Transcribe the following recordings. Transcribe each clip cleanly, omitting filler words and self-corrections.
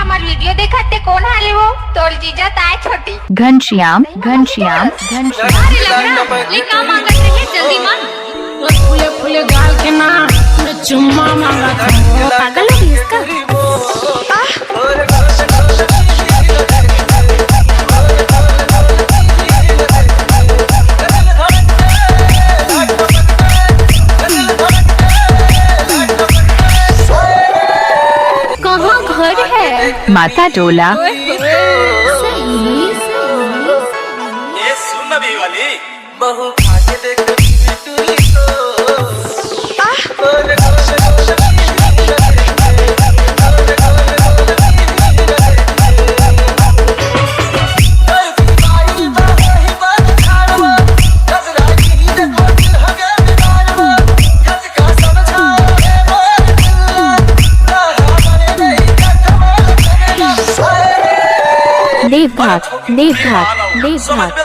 हमार वीडियो देखते कौन हाले वो तोर जीजा ताए छोटी घनश्याम घनश्याम घनश्याम ले का मांगत रही जल्दी मांग फूले फूले गाल के ना चुम्मा मांगा पागल हो इसका कहाँ घर है माता टोला सही ये सुन अभी वाली बहू खाके देख टूरी देवघाट देवघाट देवघाट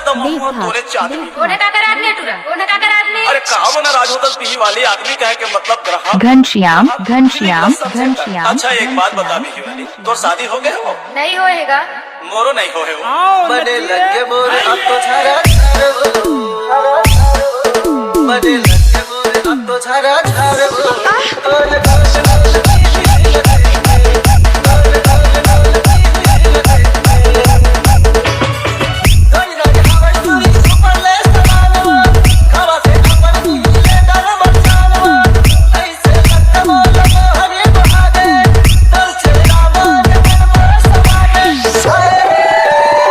कोने का कर आदमी टूरा कोने का कर आदमी अरे कहा ना राजहोदल पीही वाली आदमी कहे के मतलब ग्राहक घनश्याम घनश्याम घनश्याम। अच्छा एक बात बता भी वाली तो शादी हो गए हो नहीं होएगा मोरो नहीं होए हो बड़े लगे मोरे अब तो झरा बड़े लगे मोरे अब तो झरा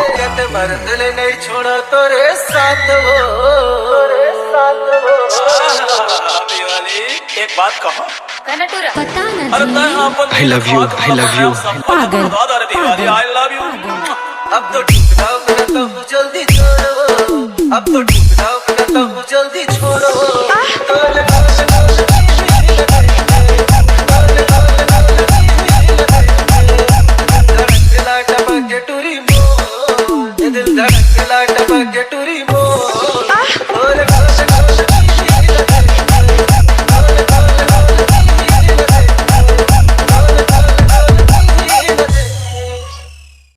नहीं छोड़ा तोरे साथ वो अभी वाली एक बात कहो कहना टूरा पता ना अरे आई लव यू पागल आई लव यू अब तो टूट जाओ मेरा तो जल्दी छोड़ो अब तो टूट जाओ मेरा तो जल्दी छोड़ो